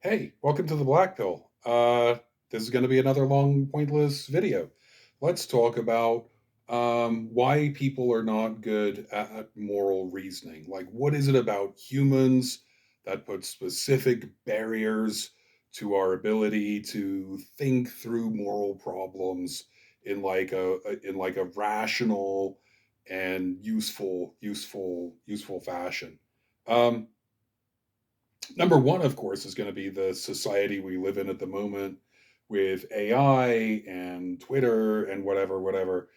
Hey, welcome to the Black Pill. This is going to be another long, pointless video. Let's talk about why people are not good at moral reasoning. Like, what is it about humans that puts specific barriers to our ability to think through moral problems in like a rational and useful fashion? Um, Number one, of course, is going to be the society we live in at the moment with AI and Twitter and whatever.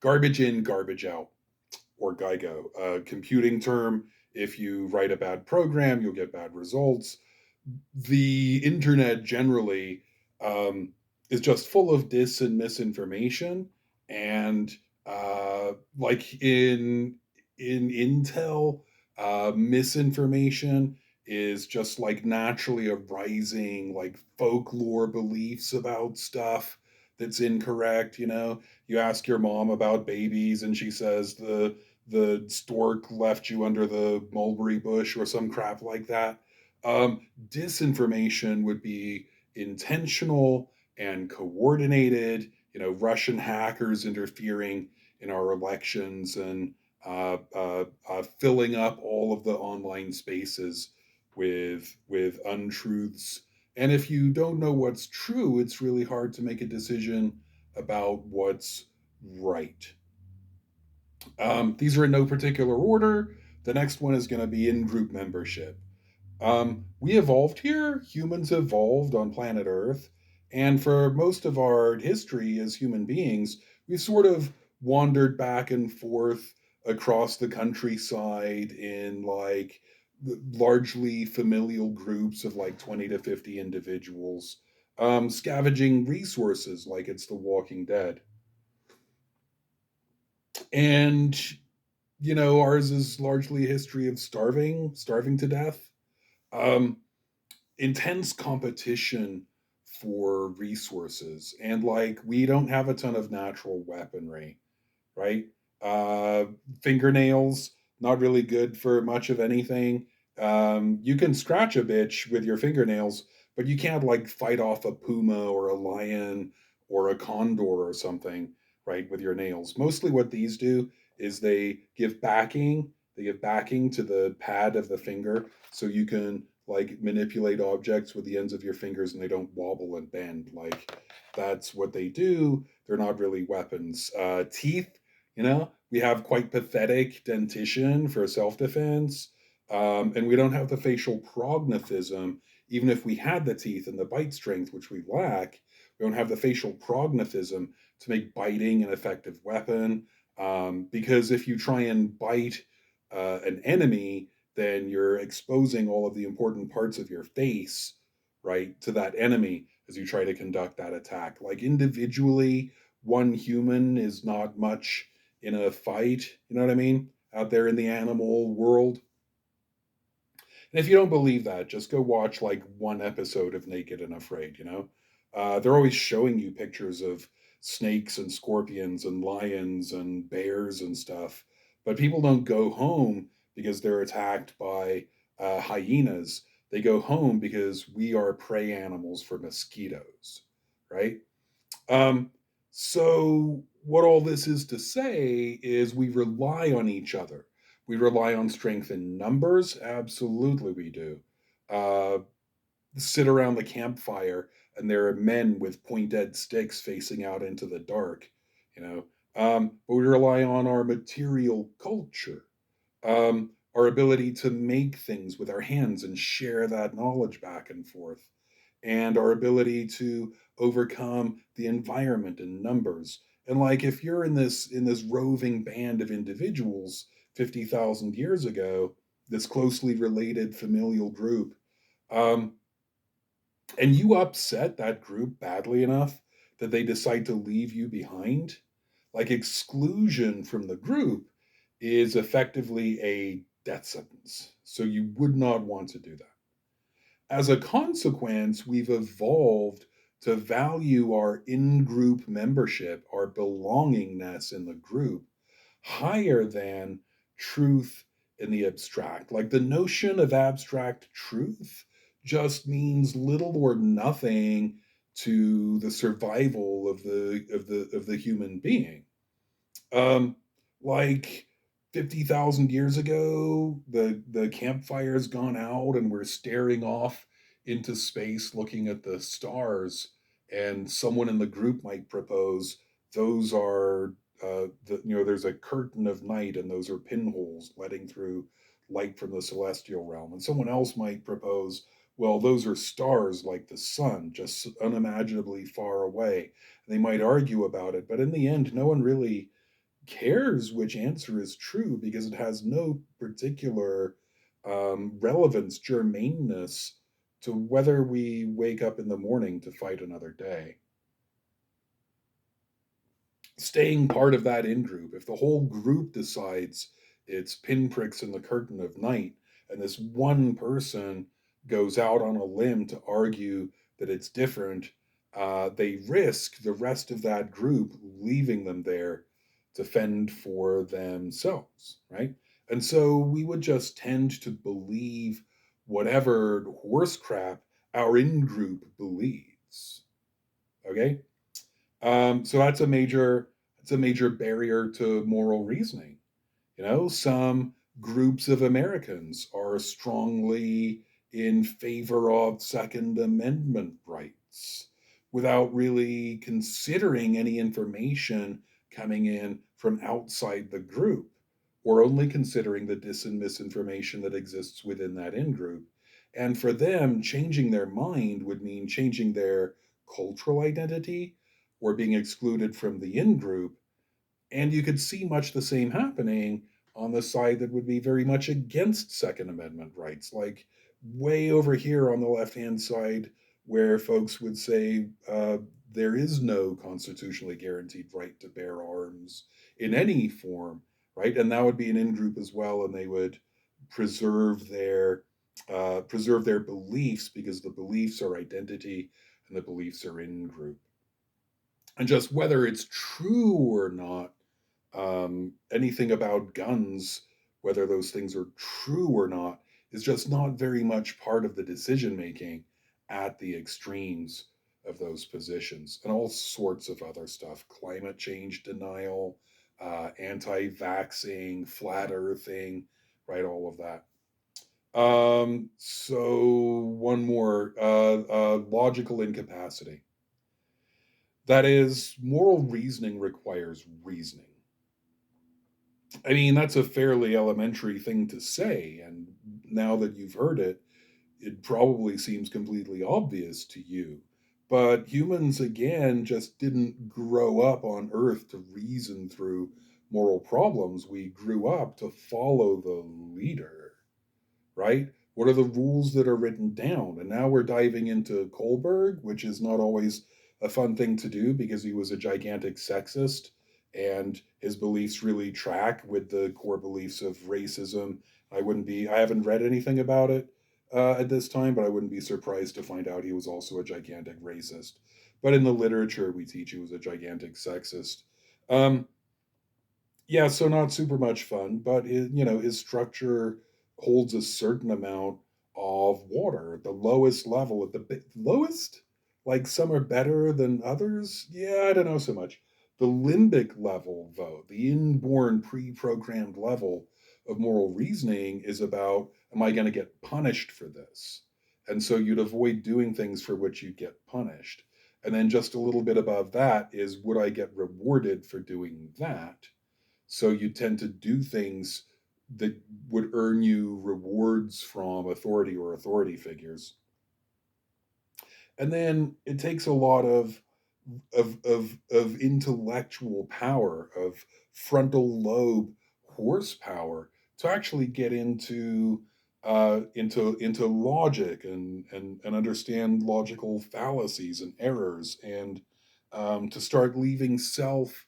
Garbage in, garbage out, or GIGO, a computing term. If you write a bad program, you'll get bad results. The internet generally um, is just full of dis and misinformation, and like in Intel, misinformation is just like naturally arising like folklore beliefs about stuff that's incorrect. You ask your mom about babies and she says the stork left you under the mulberry bush or some crap like that. Disinformation would be intentional and coordinated, Russian hackers interfering in our elections and filling up all of the online spaces with untruths. And if you don't know what's true, it's really hard to make a decision about what's right. These are in no particular order. The next one is going to be in group membership. We evolved here, humans evolved on planet Earth, and for most of our history as human beings, we've sort of wandered back and forth across the countryside in like largely familial groups of like 20 to 50 individuals, scavenging resources like it's the Walking Dead. And, ours is largely a history of starving to death. Um, Intense competition for resources, and like we don't have a ton of natural weaponry, right? uh Fingernails not really good for much of anything. You can scratch a bitch with your fingernails, but you can't like fight off a puma or a lion or a condor or something, right, with your nails. Mostly what these do is they give backing to the pad of the finger, so you can like manipulate objects with the ends of your fingers and they don't wobble and bend. Like, that's what they do. They're not really weapons. Teeth, we have quite pathetic dentition for self-defense, and we don't have the facial prognathism. Even if we had the teeth and the bite strength, which we lack, we don't have the facial prognathism to make biting an effective weapon. Because if you try and bite an enemy, then you're exposing all of the important parts of your face, right, to that enemy as you try to conduct that attack. Like, individually, one human is not much in a fight, you know what I mean? Out there in the animal world. And if you don't believe that, just go watch like one episode of Naked and Afraid. They're always showing you pictures of snakes and scorpions and lions and bears and stuff, but people don't go home because they're attacked by hyenas. They go home because we are prey animals for mosquitoes, right? Um, so, what all this is to say is we rely on each other. We rely on strength in numbers. Absolutely, we do. Uh, Sit around the campfire, and there are men with pointed sticks facing out into the dark, you know. But we rely on our material culture, our ability to make things with our hands and share that knowledge back and forth, and our ability to overcome the environment and numbers. And like, if you're in this roving band of individuals 50,000 years ago, this closely related familial group, um, and you upset that group badly enough that they decide to leave you behind, like, exclusion from the group is effectively a death sentence. So you would not want to do that. As a consequence, we've evolved to value our in group membership, our belongingness in the group, higher than truth in the abstract. Like, the notion of abstract truth just means little or nothing to the survival of the human being. Um, like 50,000 years ago, the campfire's gone out and we're staring off into space looking at the stars, and someone in the group might propose those are there's a curtain of night and those are pinholes letting through light from the celestial realm, and someone else might propose, well, those are stars like the sun, just unimaginably far away. They might argue about it, but in the end, no one really cares which answer is true because it has no particular relevance, germaneness to whether we wake up in the morning to fight another day. Staying part of that in group, if the whole group decides it's pinpricks in the curtain of night, and this one person goes out on a limb to argue that it's different, they risk the rest of that group leaving them there to fend for themselves, right? And so we would just tend to believe whatever horse crap our in group believes. Okay, so that's a major barrier to moral reasoning. You know, some groups of Americans are strongly in favor of Second Amendment rights without really considering any information coming in from outside the group, or only considering the dis and misinformation that exists within that in group. And for them, changing their mind would mean changing their cultural identity or being excluded from the in group, and you could see much the same happening on the side that would be very much against Second Amendment rights, like way over here on the left hand side, where folks would say there is no constitutionally guaranteed right to bear arms in any form, right? And that would be an in group as well, and they would preserve their preserve their beliefs because the beliefs are identity and the beliefs are in group. And just whether it's true or not, anything about guns, whether those things are true or not, is just not very much part of the decision making at the extremes of those positions, and all sorts of other stuff: climate change denial, anti vaxxing, flat earthing, right? All of that. So, one more logical incapacity. That is, moral reasoning requires reasoning. I mean, that's a fairly elementary thing to say, and now that you've heard it, it probably seems completely obvious to you. But humans, again, just didn't grow up on Earth to reason through moral problems. We grew up to follow the leader, right? What are the rules that are written down? And now we're diving into Kohlberg, which is not always a fun thing to do because he was a gigantic sexist and his beliefs really track with the core beliefs of racism. I haven't read anything about it at this time, but I wouldn't be surprised to find out he was also a gigantic racist. But in the literature we teach, he was a gigantic sexist. Um, yeah, so not super much fun, but his structure holds a certain amount of water at the lowest level. At the lowest, like some are better than others. Yeah, I don't know so much. The limbic level, though, the inborn pre-programmed level of moral reasoning is about, am I going to get punished for this? And so you'd avoid doing things for which you'd get punished. And then just a little bit above that is, would I get rewarded for doing that? So you tend to do things that would earn you rewards from authority or authority figures. And then it takes a lot of intellectual power, of frontal lobe horsepower to actually get into logic and understand logical fallacies and errors, and to start leaving self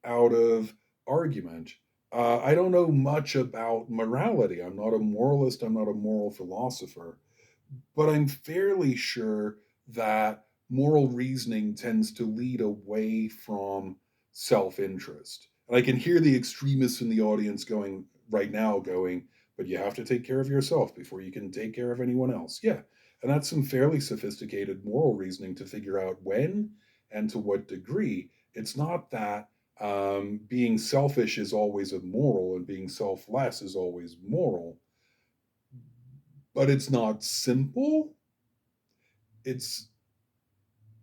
out of argument. I don't know much about morality. I'm not a moralist. I'm not a moral philosopher, but I'm fairly sure that moral reasoning tends to lead away from self interest. And I can hear the extremists in the audience going right now, going, but you have to take care of yourself before you can take care of anyone else. Yeah. And that's some fairly sophisticated moral reasoning to figure out when and to what degree. It's not that being selfish is always immoral and being selfless is always moral, but it's not simple. It's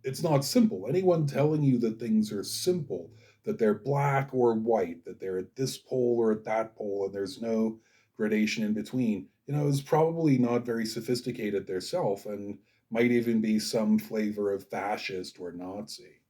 it's not simple. Anyone telling you that things are simple, that they're black or white, that they're at this pole or at that pole, and there's no gradation in between, is probably not very sophisticated theirself and might even be some flavor of fascist or Nazi.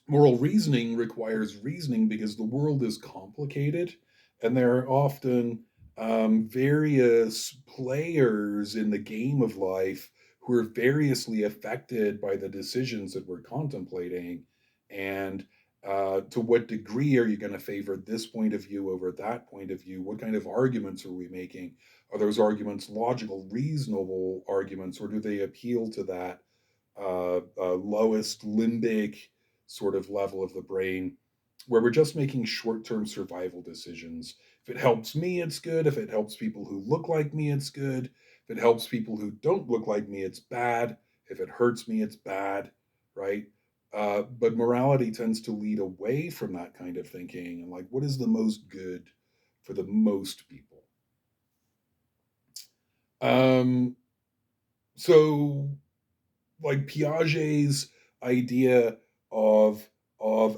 Moral reasoning requires reasoning because the world is complicated and there are often various players in the game of life who are variously affected by the decisions that we're contemplating. And to what degree are you going to favor this point of view over that point of view? What kind of arguments are we making? Are those arguments logical, reasonable arguments, or do they appeal to that lowest limbic sort of level of the brain where we're just making short term survival decisions? If it helps me, it's good. If it helps people who look like me, it's good. If it helps people who don't look like me, it's bad. If it hurts me, it's bad, right? But morality tends to lead away from that kind of thinking and like, what is the most good for the most people? Um, so like Piaget's idea of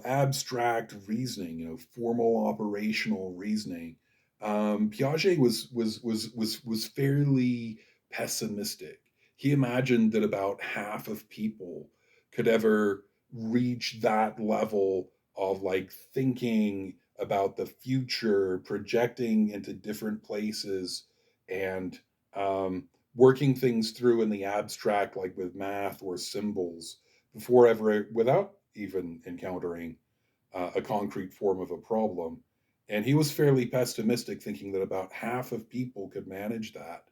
abstract reasoning, formal operational reasoning. Piaget was fairly pessimistic. He imagined that about half of people could ever reach that level of like thinking about the future, projecting into different places, and working things through in the abstract, like with math or symbols, before ever, without even encountering a concrete form of a problem. And he was fairly pessimistic, thinking that about half of people could manage that.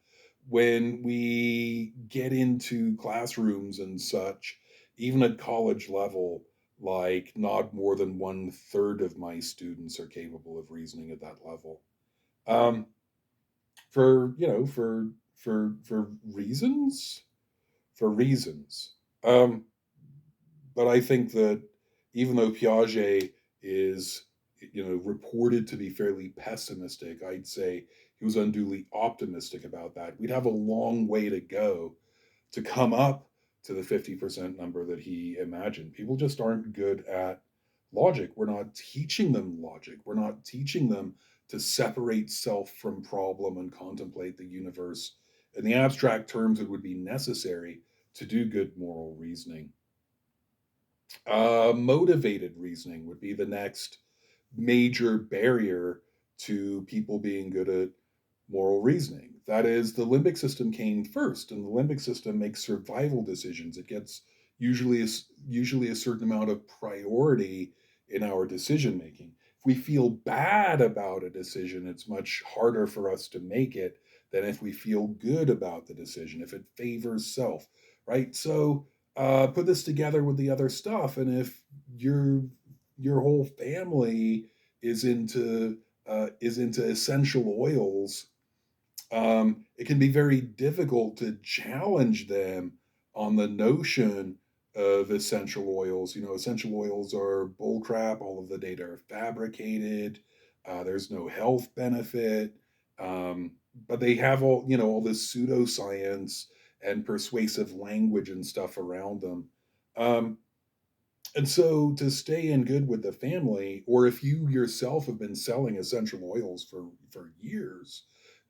When we get into classrooms and such, even at college level, like not more than one third of my students are capable of reasoning at that level. Um, for for reasons, for reasons. Um, but I think that even though Piaget is reported to be fairly pessimistic, I'd say he was unduly optimistic about that. We'd have a long way to go to come up to the 50% number that he imagined. People just aren't good at logic. We're not teaching them logic. We're not teaching them to separate self from problem and contemplate the universe in the abstract terms that would be necessary to do good moral reasoning. Motivated reasoning would be the next major barrier to people being good at moral reasoning. That is, the limbic system came first, and the limbic system makes survival decisions. It gets usually a certain amount of priority in our decision making. If we feel bad about a decision, it's much harder for us to make it than if we feel good about the decision, if it favors self, right? So put this together with the other stuff, and if your whole family is into essential oils, it can be very difficult to challenge them on the notion of essential oils. Essential oils are bullcrap. All of the data are fabricated. There's no health benefit, um, but they have all this pseudoscience and persuasive language and stuff around them. Um, and so to stay in good with the family, or if you yourself have been selling essential oils for years,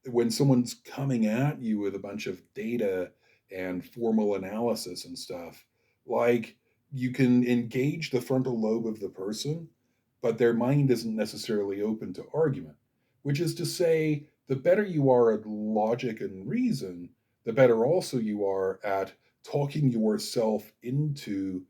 when someone's coming at you with a bunch of data and formal analysis and stuff, like you can engage the frontal lobe of the person, but their mind isn't necessarily open to argument, which is to say, the better you are at logic and reason, the better also you are at talking yourself into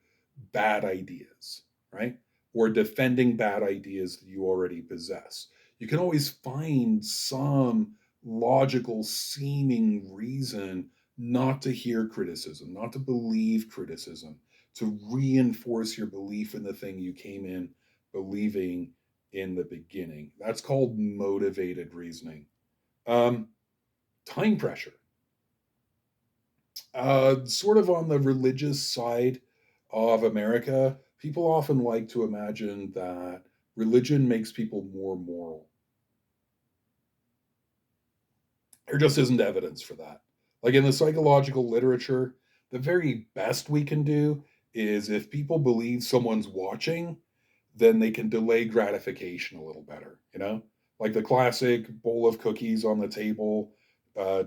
bad ideas, right? Or defending bad ideas that you already possess. You can always find some logical seeming reason not to hear criticism, not to believe criticism, to reinforce your belief in the thing you came in believing in the beginning. That's called motivated reasoning. Um, Time pressure. Sort of on the religious side of America, people often like to imagine that religion makes people more moral. There just isn't evidence for that. Like in the psychological literature, the very best we can do is if people believe someone's watching, then they can delay gratification a little better, you know? Like the classic bowl of cookies on the table,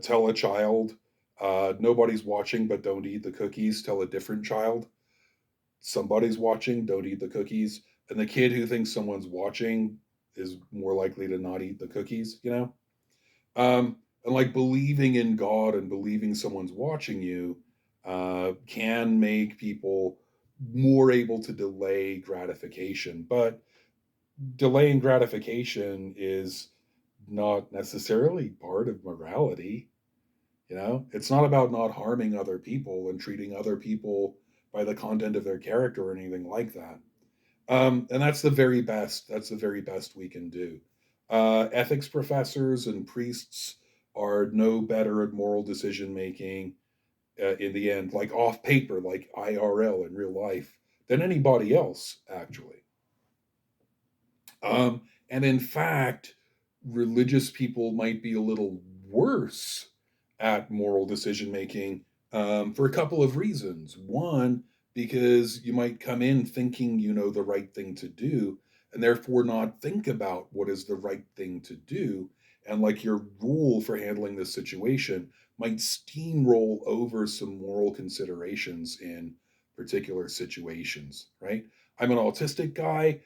tell a child, nobody's watching, but don't eat the cookies. Tell a different child, somebody's watching, don't eat the cookies. And the kid who thinks someone's watching is more likely to not eat the cookies, you know? And like believing in God and believing someone's watching you can make people more able to delay gratification. But delaying gratification is not necessarily part of morality. You know, it's not about not harming other people and treating other people by the content of their character or anything like that. And that's the very best. That's the very best we can do. Ethics professors and priests are no better at moral decision making in the end, like off paper, like IRL in real life, than anybody else, actually. And in fact, religious people might be a little worse at moral decision making for a couple of reasons. One, because you might come in thinking you know the right thing to do, and therefore not think about what is the right thing to do. And like your rule for handling this situation might steamroll over some moral considerations in particular situations, right? I'm an autistic guy.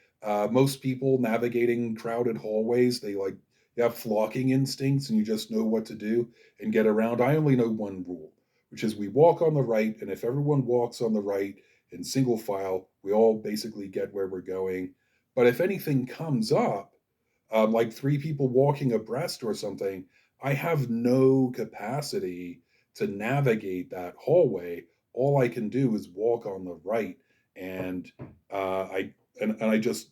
Most people navigating crowded hallways, they like you have flocking instincts and you just know what to do and get around. I only know one rule, which is we walk on the right, and if everyone walks on the right in single file, we all basically get where we're going. But if anything comes up, like three people walking abreast or something, I have no capacity to navigate that hallway. All I can do is walk on the right, and I and I just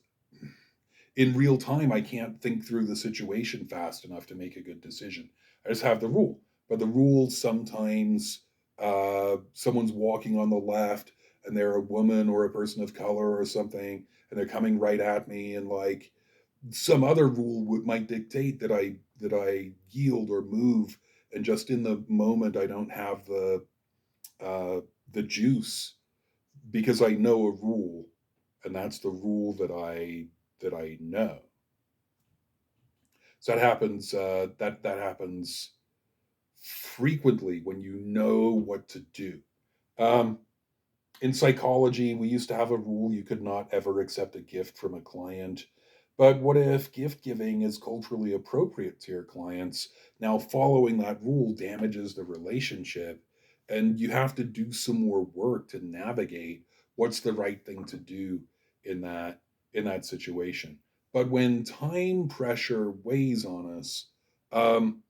in real time I can't think through the situation fast enough to make a good decision. I just have the rule, but the rule sometimes someone's walking on the left and they're a woman or a person of color or something, and they're coming right at me, and like some other rule might dictate that I yield or move, and just in the moment I don't have uh, the juice because I know a rule, and that's the rule that I know. So that happens. That happens frequently when you know what to do. Um, in psychology, we used to have a rule you could not ever accept a gift from a client. But what if gift giving is culturally appropriate to your clients? Now, following that rule damages the relationship, and you have to do some more work to navigate what's the right thing to do in that situation. But when time pressure weighs on us, um,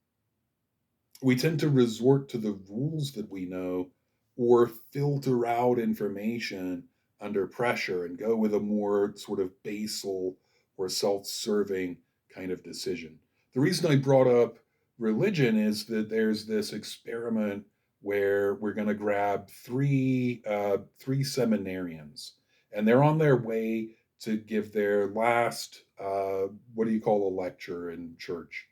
we tend to resort to the rules that we know or filter out information under pressure and go with a more sort of basal or self serving kind of decision. The reason I brought up religion is that there's this experiment where we're going to grab three seminarians, and they're on their way to give their last what do you call a lecture in church?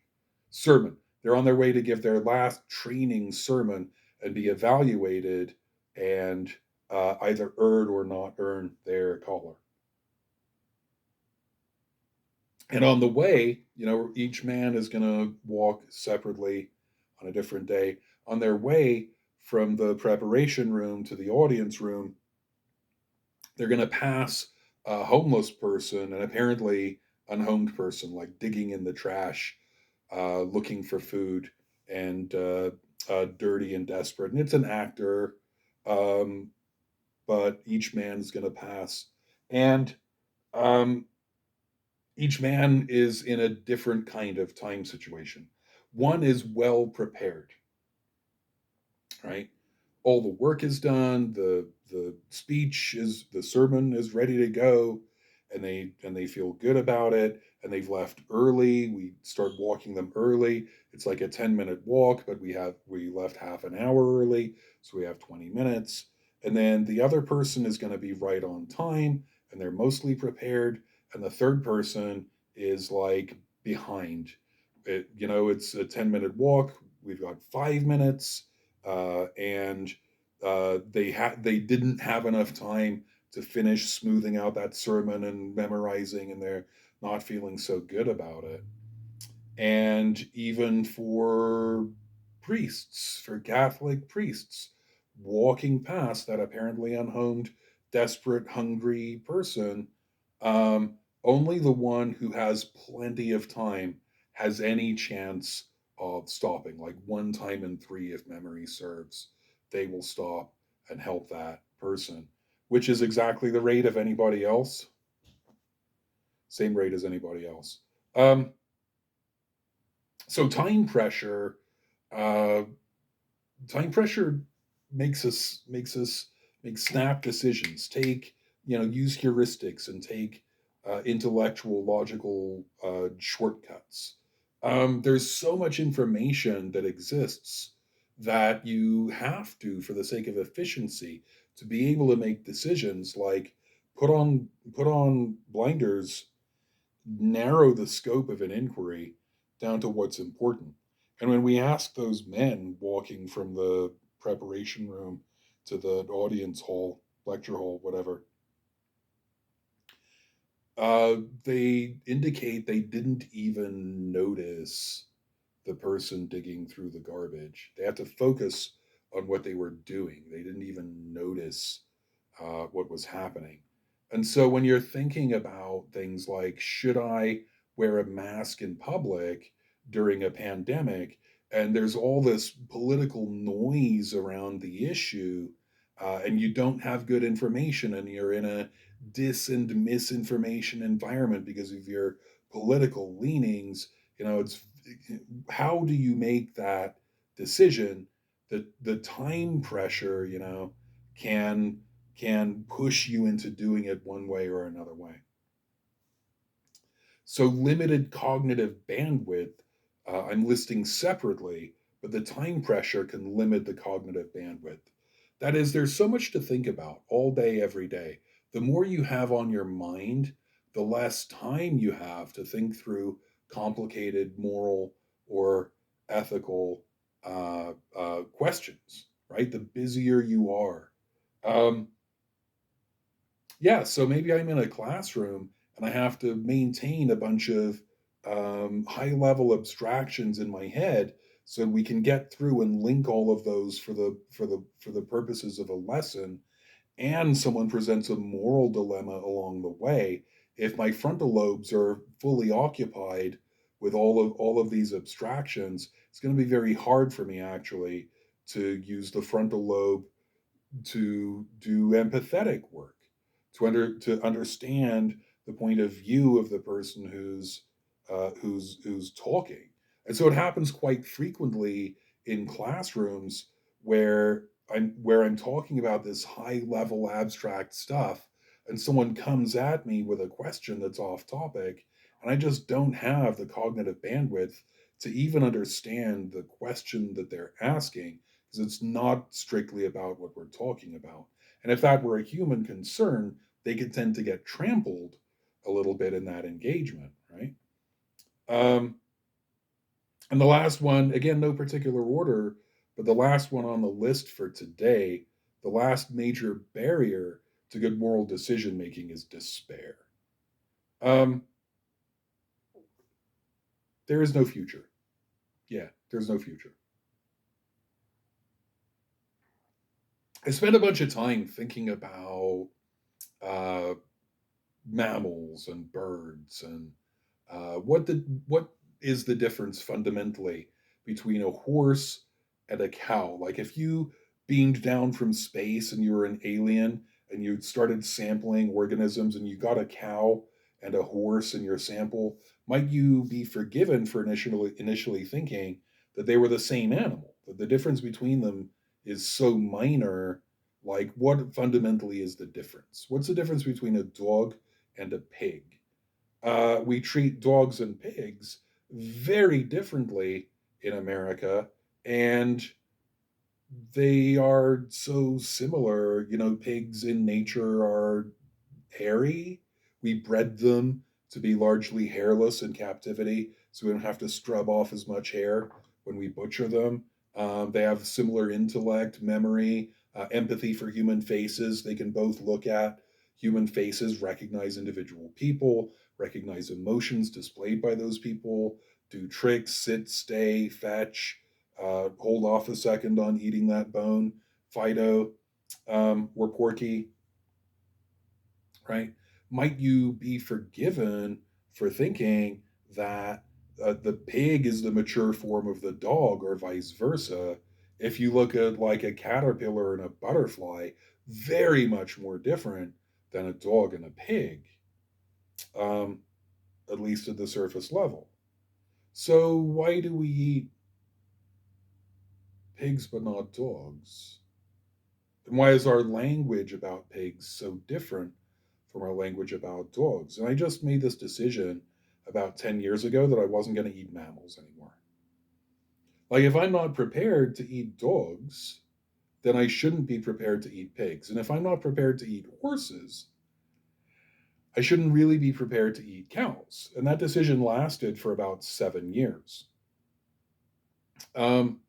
Sermon. They're on their way to give their last training sermon and be evaluated and either earn or not earn their collar. And on the way, each man is going to walk separately on a different day. On their way from the preparation room to the audience room, they're going to pass a homeless person and apparently unhomed person, like digging in the trash, looking for food, and dirty and desperate. And it's an actor, um, but each man is going to pass. And um, each man is in a different kind of time situation. One is well prepared, right? All the work is done, the sermon is ready to go, and they feel good about it, and they've left early. We start walking them early. It's like a 10-minute walk, but we left half an hour early, so we have 20 minutes. And then the other person is going to be right on time and they're mostly prepared. And the third person is like behind. It's a 10-minute walk. We've got 5 minutes, and they didn't have enough time to finish smoothing out that sermon and memorizing, and they're not feeling so good about it. And even for priests, for Catholic priests, walking past that apparently unhomed, desperate, hungry person, only the one who has plenty of time has any chance of stopping. Like one time in three, if memory serves, they will stop and help that person, which is exactly the rate of anybody else, same rate as anybody else. Um, so uh, time pressure makes us make snap decisions, take use heuristics and take intellectual logical shortcuts. There's so much information that exists that you have to, for the sake of efficiency, to be able to make decisions like put on put on blinders, narrow the scope of an inquiry down to what's important. And when we ask those men walking from the preparation room to the audience hall, lecture hall, whatever, they indicate they didn't even notice the person digging through the garbage. They had to focus on what they were doing. They didn't even notice what was happening. And so when you're thinking about things like, should I wear a mask in public during a pandemic? And there's all this political noise around the issue, and you don't have good information, and you're in a dis and misinformation environment because of your political leanings. It's how do you make that decision? The time pressure, can push you into doing it one way or another way. So limited cognitive bandwidth, I'm listing separately, but the time pressure can limit the cognitive bandwidth. That is, there's so much to think about all day, every day. The more you have on your mind, the less time you have to think through complicated moral or ethical questions, right? The busier you are. Um, yeah, so maybe I'm in a classroom and I have to maintain a bunch of high level abstractions in my head so we can get through and link all of those for the purposes of a lesson. And someone presents a moral dilemma along the way. If my frontal lobes are fully occupied with all of these abstractions, it's going to be very hard for me actually to use the frontal lobe to do empathetic work, to understand the point of view of the person who's talking. And so it happens quite frequently in classrooms where I'm talking about this high level abstract stuff, and someone comes at me with a question that's off topic, and I just don't have the cognitive bandwidth to even understand the question that they're asking, because it's not strictly about what we're talking about. And if that were a human concern, they could tend to get trampled a little bit in that engagement, right? Um, and the last one, again, no particular order, but the last one on the list for today, the last major barrier to good moral decision making is despair. Um, there is no future. Yeah, there's no future. I spent a bunch of time thinking about uh, mammals and birds and what is the difference fundamentally between a horse and a cow? Like if you beamed down from space and you were an alien and you started sampling organisms and you got a cow and a horse in your sample, might you be forgiven for initially thinking that they were the same animal? That the difference between them is so minor. Like what fundamentally is the difference? What's the difference between a dog and a pig? We treat dogs and pigs very differently in America, and they are so similar. You know, pigs in nature are hairy. We bred them to be largely hairless in captivity, so we don't have to scrub off as much hair when we butcher them. They have similar intellect, memory, empathy for human faces. They can both look at human faces, recognize individual people, recognize emotions displayed by those people, do tricks, sit, stay, fetch, hold off a second on eating that bone. Fido, or Porky, right? Might you be forgiven for thinking that the pig is the mature form of the dog, or vice versa? If you look at like a caterpillar and a butterfly, very much more different than a dog and a pig, um, at least at the surface level. So, why do we eat pigs but not dogs? And why is our language about pigs so different from our language about dogs? And I just made this decision about 10 years ago that I wasn't going to eat mammals anymore. Like, if I'm not prepared to eat dogs, then I shouldn't be prepared to eat pigs. And if I'm not prepared to eat horses, I shouldn't really be prepared to eat cows. And that decision lasted for about 7 years. Um,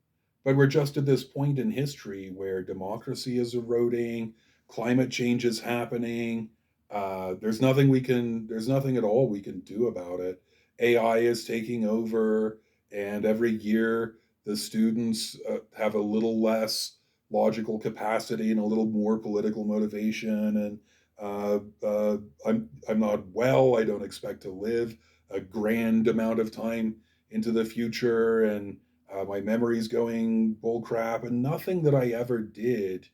but we're just at this point in history where democracy is eroding, climate change is happening. There's nothing at all we can do about it. AI is taking over, and every year the students have a little less logical capacity and a little more political motivation. And I'm not well. I don't expect to live a grand amount of time into the future, and my memory's going bullcrap, and nothing that I ever did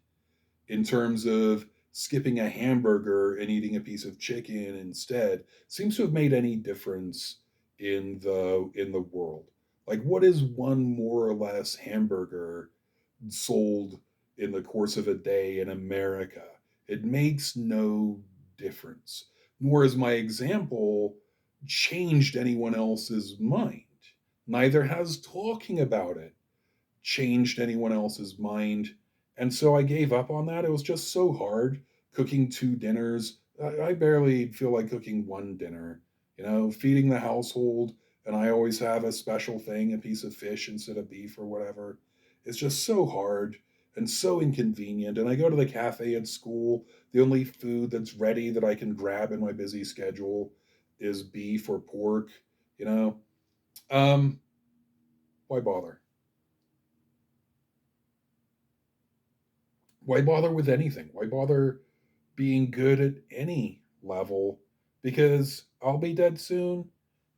in terms of skipping a hamburger and eating a piece of chicken instead seems to have made any difference in the world. Like, what is one more or less hamburger sold in the course of a day in America? It makes no difference. Nor has my example changed anyone else's mind. Neither has talking about it changed anyone else's mind. And so I gave up on that. It was just so hard cooking two dinners. I barely feel like cooking one dinner, feeding the household. And I always have a special thing, a piece of fish instead of beef or whatever. It's just so hard and so inconvenient. And I go to the cafe at school. The only food that's ready that I can grab in my busy schedule is beef or pork, you know? Um, why bother? Why bother with anything? Why bother being good at any level? Because I'll be dead soon,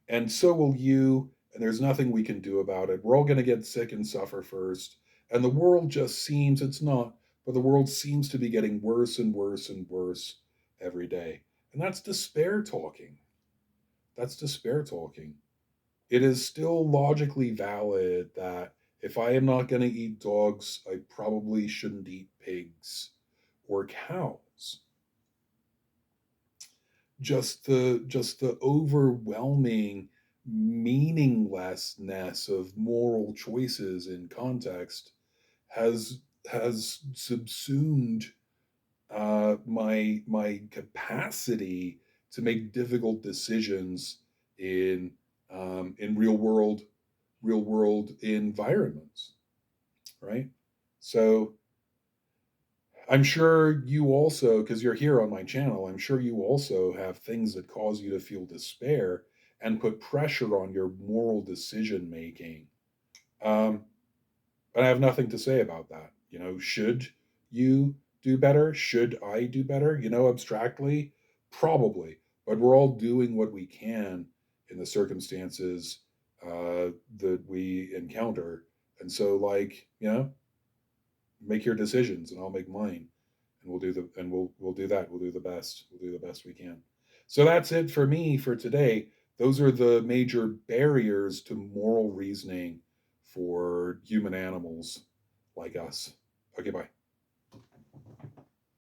and so will you, and there's nothing we can do about it. We're all going to get sick and suffer first. And the world just seems, it's not, but the world seems to be getting worse and worse and worse every day. And that's despair talking. That's despair talking. It is still logically valid that if I am not going to eat dogs, I probably shouldn't eat pigs or cows. Just the overwhelming meaninglessness of moral choices in context has has subsumed my capacity to make difficult decisions in real world environments, right? So I'm sure you also, because you're here on my channel, I'm sure you also have things that cause you to feel despair and put pressure on your moral decision making. Um, but I have nothing to say about that. Should you do better? Should I do better? Abstractly, probably. But we're all doing what we can in the circumstances that we encounter. And so, like, make your decisions, and I'll make mine, and we'll do that. We'll do the best. We'll do the best we can. So that's it for me for today. Those are the major barriers to moral reasoning for human animals like us. Okay, bye.